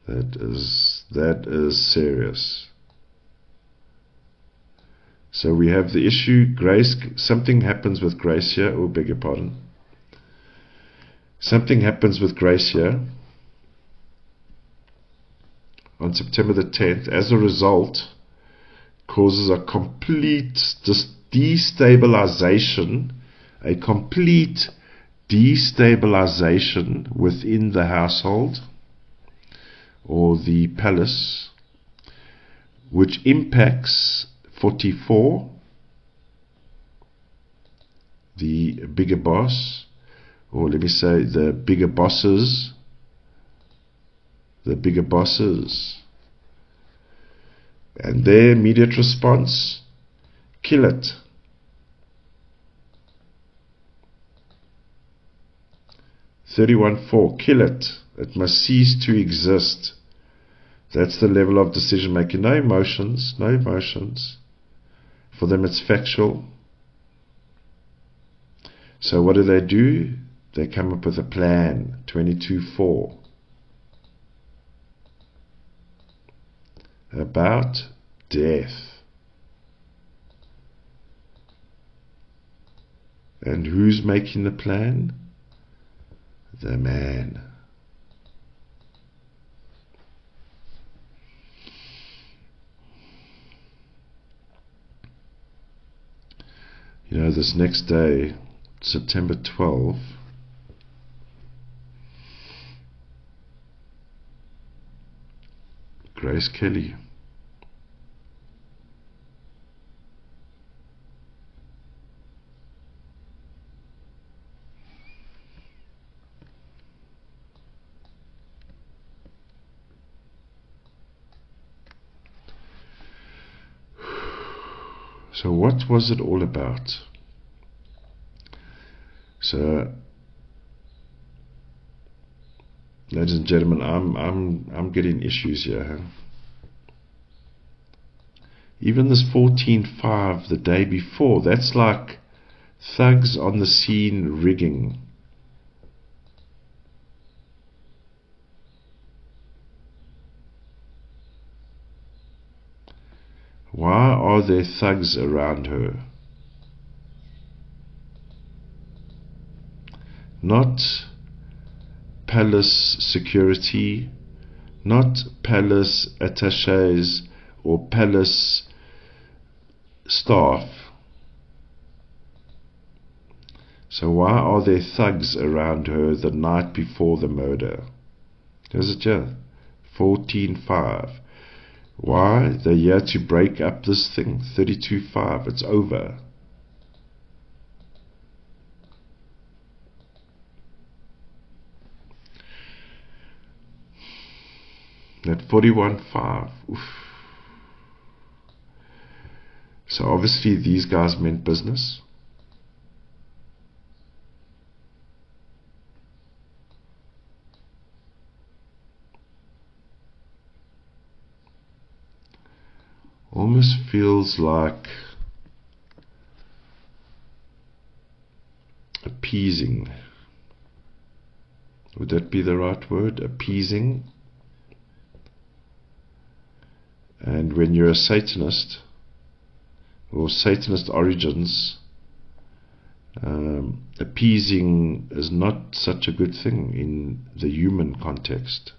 That is serious. So we have the issue, Grace, something happens with Grace here, oh, beg your pardon. Something happens with Grace here on September the 10th. As a result, causes a complete destabilization, a complete destabilization within the household or the palace, which impacts 44, the bigger boss, or let me say the bigger bosses, and their immediate response, kill it. (31.4), kill it. It must cease to exist. That's the level of decision making. No emotions, no emotions. For them it's factual. So what do? They come up with a plan. 22.4. About death. And who's making the plan? The man. You know, this next day, September 12, Grace Kelly. So what was it all about? So, ladies and gentlemen, I'm getting issues here. Huh? Even this 14.5 the day before, that's like thugs on the scene rigging. Why are there thugs around her? Not palace security, not palace attaches or palace staff. So why are there thugs around her the night before the murder? There's it here, 14.5. Why? They're here to break up this thing. 32.5. It's over. That 41.5. Oof. So obviously these guys meant business. Almost feels like appeasing. Would that be the right word? Appeasing. And when you're a Satanist or Satanist origins, appeasing is not such a good thing in the human context.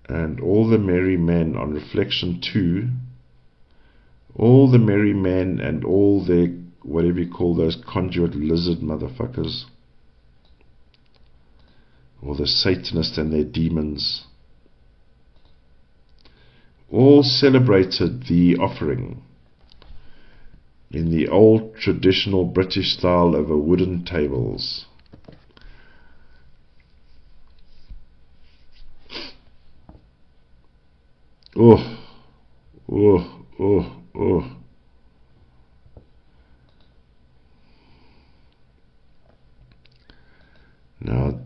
And all the merry men on reflection 2, all the merry men and all their, whatever you call those conduit lizard motherfuckers, or the Satanists and their demons, all celebrated the offering in the old traditional British style over wooden tables. Oh, oh, oh, Oh. Now,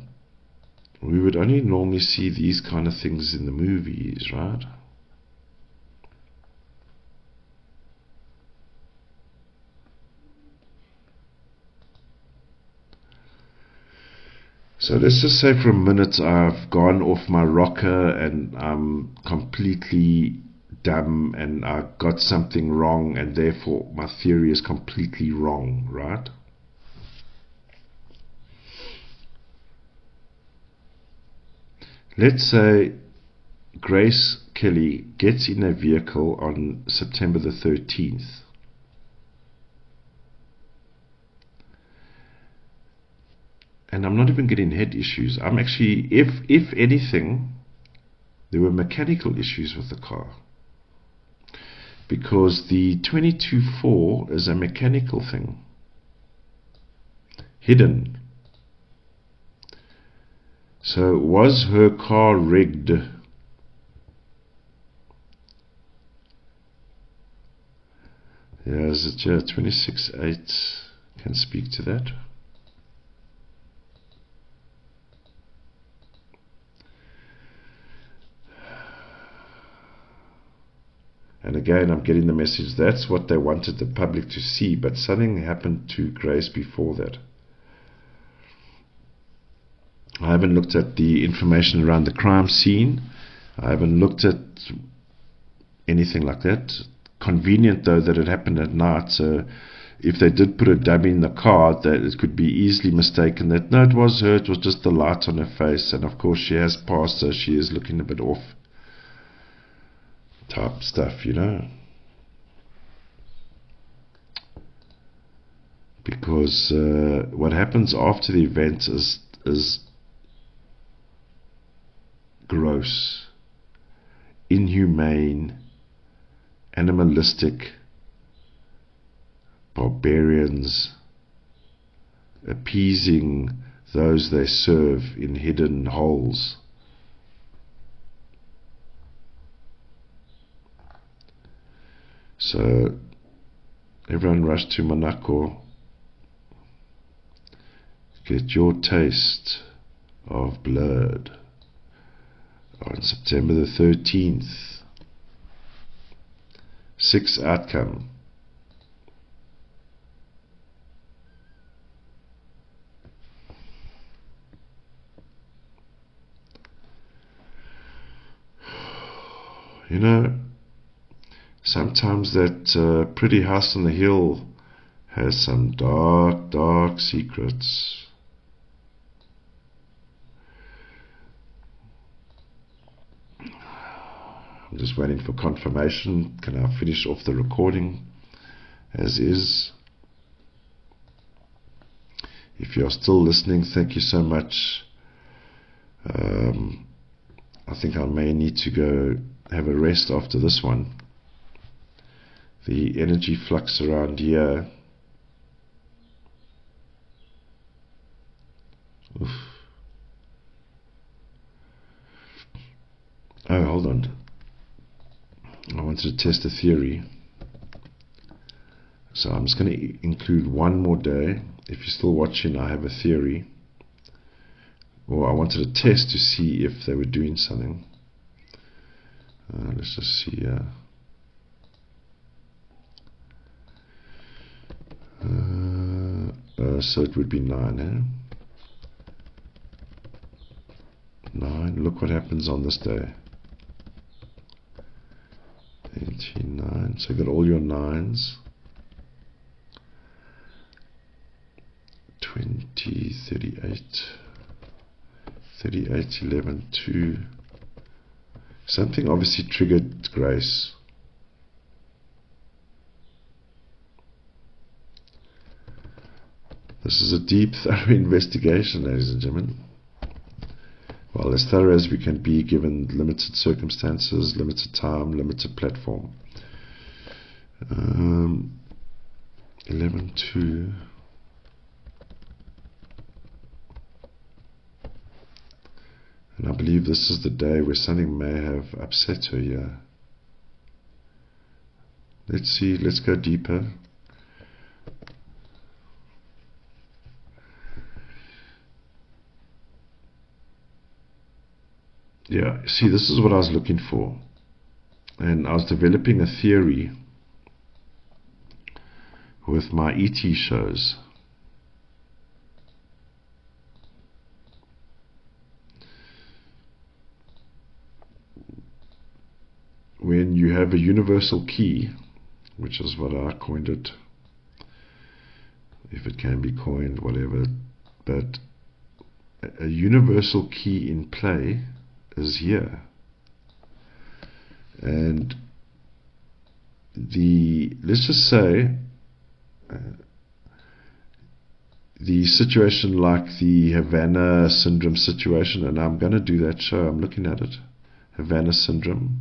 we would only normally see these kind of things in the movies, right? So let's just say for a minute I've gone off my rocker and I'm completely dumb and I got something wrong and therefore my theory is completely wrong, right? Let's say Grace Kelly gets in a vehicle on September the 13th. And I'm not even getting head issues. I'm actually, if anything, there were mechanical issues with the car. Because the 22.4 is a mechanical thing. Hidden. So was her car rigged? Yeah, is it 26.8 can speak to that. And again, I'm getting the message that's what they wanted the public to see, but something happened to Grace before that. I haven't looked at the information around the crime scene. I haven't looked at anything like that. Convenient though that it happened at night, so if they did put a dummy in the car, that it could be easily mistaken that no, it was her, it was just the light on her face, and of course she has passed, so she is looking a bit off type stuff, you know. Because what happens after the event is gross, inhumane, animalistic, barbarians appeasing those they serve in hidden holes. So everyone rush to Monaco, get your taste of blood on September the 13th. 6 outcome. You know, sometimes that pretty house on the hill has some dark, dark secrets. I'm just waiting for confirmation. Can I finish off the recording as is? If you're still listening, thank you so much. I think I may need to go have a rest after this one. The energy flux around here. Oof. Oh, hold on. I wanted to test a theory. So I'm just going to include one more day. If you're still watching, I have a theory. Or I wanted to test to see if they were doing something. Let's just see. So it would be 9, eh? 9. Look what happens on this day. 89. So you got all your 9s. 20, 38. 38, 11, 2. Something obviously triggered Grace. This is a deep, thorough investigation, ladies and gentlemen. Well, as thorough as we can be given limited circumstances, limited time, limited platform. 11, 2. And I believe this is the day where something may have upset her here. Let's see, let's go deeper. Yeah, see, this is what I was looking for. And I was developing a theory with my ET shows. When you have a universal key, which is what I coined it, if it can be coined, whatever, but a universal key in play is here. And let's just say the situation like the Havana syndrome situation, and I'm going to do that show, I'm looking at it, Havana syndrome,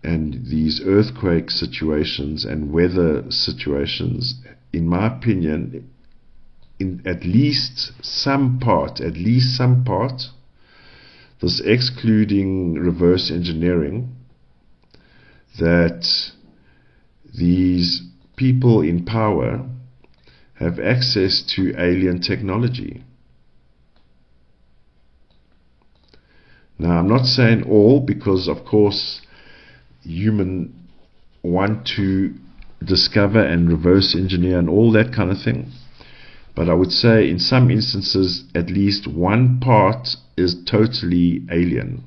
and these earthquake situations and weather situations, in my opinion, in at least some part, this excluding reverse engineering, that these people in power have access to alien technology. Now, I'm not saying all, because of course human want to discover and reverse engineer and all that kind of thing, but I would say in some instances at least one part is totally alien.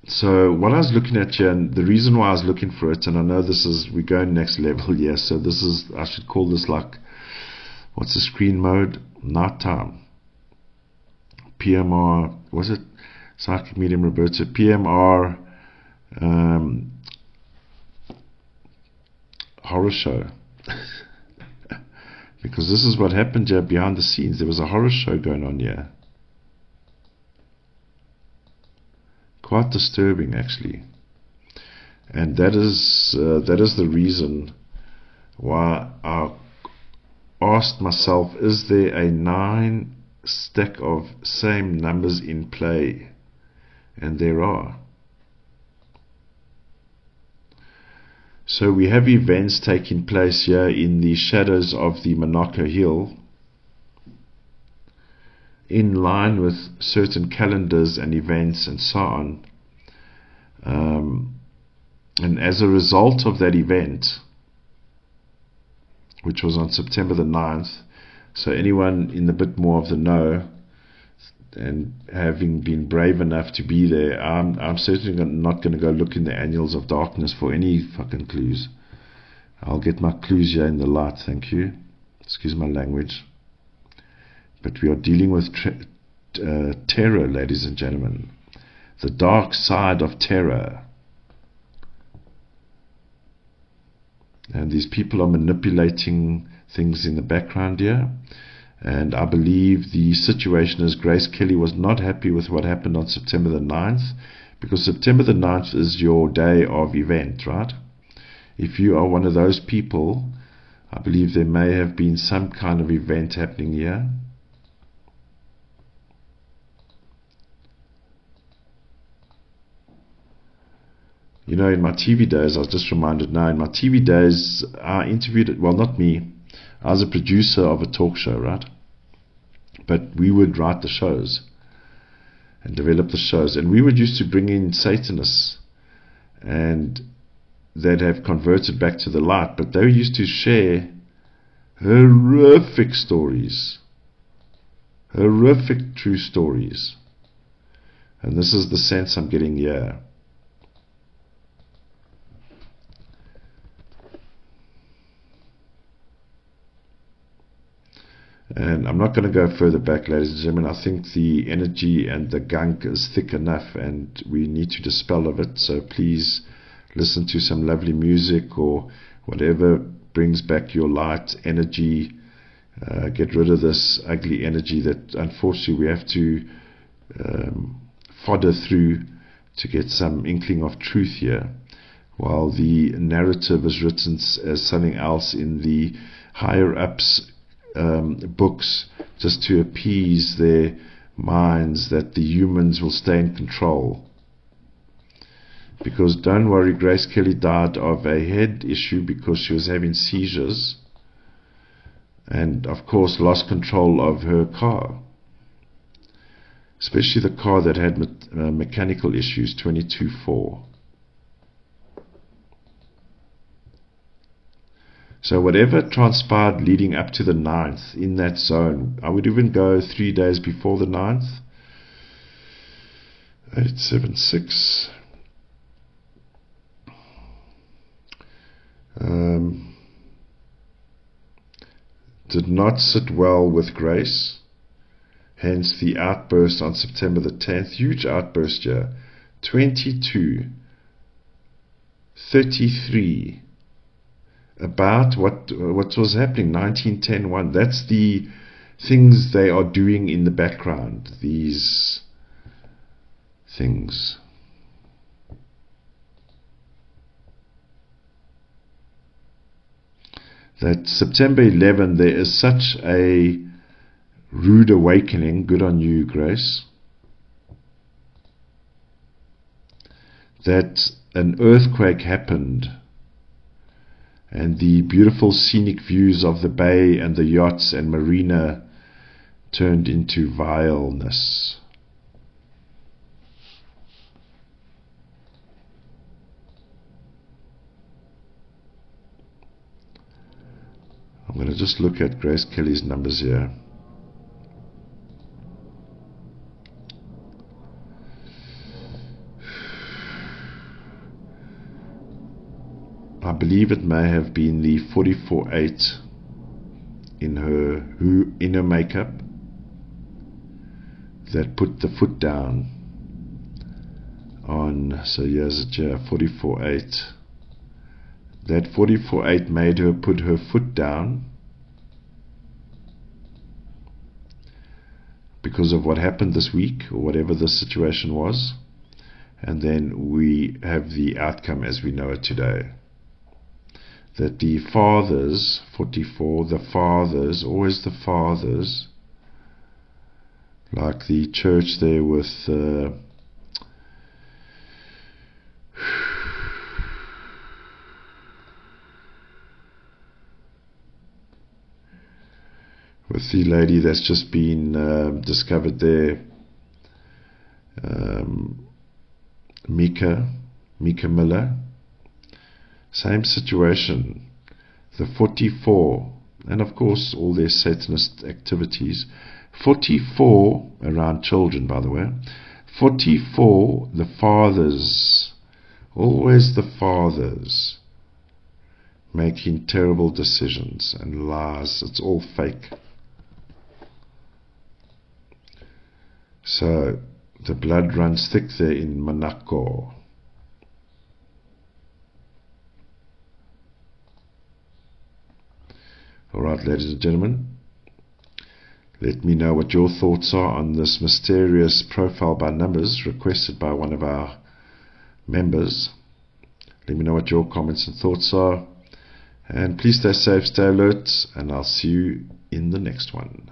So what I was looking at here, and the reason why I was looking for it, and I know this is, we're going next level here, so this is, I should call this like, what's the screen mode? Nighttime. PMR, was it? PsychicMediumRoberto, PMR horror show. Because this is what happened here behind the scenes. There was a horror show going on here. Quite disturbing, actually. And that is the reason why I asked myself, is there a 9 stack of same numbers in play? And there are. So we have events taking place here in the shadows of the Monaco Hill, in line with certain calendars and events and so on. And as a result of that event, which was on September the 9th, so anyone in a bit more of the know, and having been brave enough to be there, I'm certainly not going to go look in the annals of darkness for any fucking clues. I'll get my clues here in the light, thank you. Excuse my language. But we are dealing with terror, ladies and gentlemen. The dark side of terror. And these people are manipulating things in the background here. And I believe the situation is Grace Kelly was not happy with what happened on September the 9th, because September the 9th is your day of event, right? If you are one of those people, I believe there may have been some kind of event happening here. You know, in my TV days, I was just reminded now, in my TV days, I interviewed, well, not me, I was a producer of a talk show, right? But we would write the shows and develop the shows, and we would used to bring in Satanists, and they'd have converted back to the light, but they used to share horrific stories, horrific true stories. And this is the sense I'm getting here. And I'm not going to go further back, ladies and gentlemen. I think the energy and the gunk is thick enough, and we need to dispel of it. So please listen to some lovely music or whatever brings back your light energy. Get rid of this ugly energy that unfortunately we have to fodder through to get some inkling of truth here, while the narrative is written as something else in the higher ups books just to appease their minds that the humans will stay in control. Because don't worry, Grace Kelly died of a head issue because she was having seizures, and of course lost control of her car, especially the car that had mechanical issues, 22.4. So whatever transpired leading up to the 9th in that zone, I would even go 3 days before the 9th, 876, did not sit well with Grace, hence the outburst on September the 10th, huge outburst here, 22, 33, about what was happening, 1910-1. That's the things they are doing in the background, these things. That September 11, there is such a rude awakening, good on you, Grace, that an earthquake happened, and the beautiful scenic views of the bay and the yachts and marina turned into vileness. I'm going to just look at Grace Kelly's numbers here. I believe it may have been the 44-8 in her makeup that put the foot down on, so here's it here, 44-8. That 44-8 made her put her foot down because of what happened this week, or whatever the situation was, and then we have the outcome as we know it today. That the fathers, 44, the fathers, always the fathers, like the church there with the lady that's just been discovered there, Mika Miller. Same situation, the 44, and of course all their Satanist activities. 44 around children, by the way. 44, the fathers, always the fathers, making terrible decisions and lies. It's all fake. So the blood runs thick there in Monaco. Alright, ladies and gentlemen, let me know what your thoughts are on this mysterious profile by numbers requested by one of our members. Let me know what your comments and thoughts are, and please stay safe, stay alert, and I'll see you in the next one.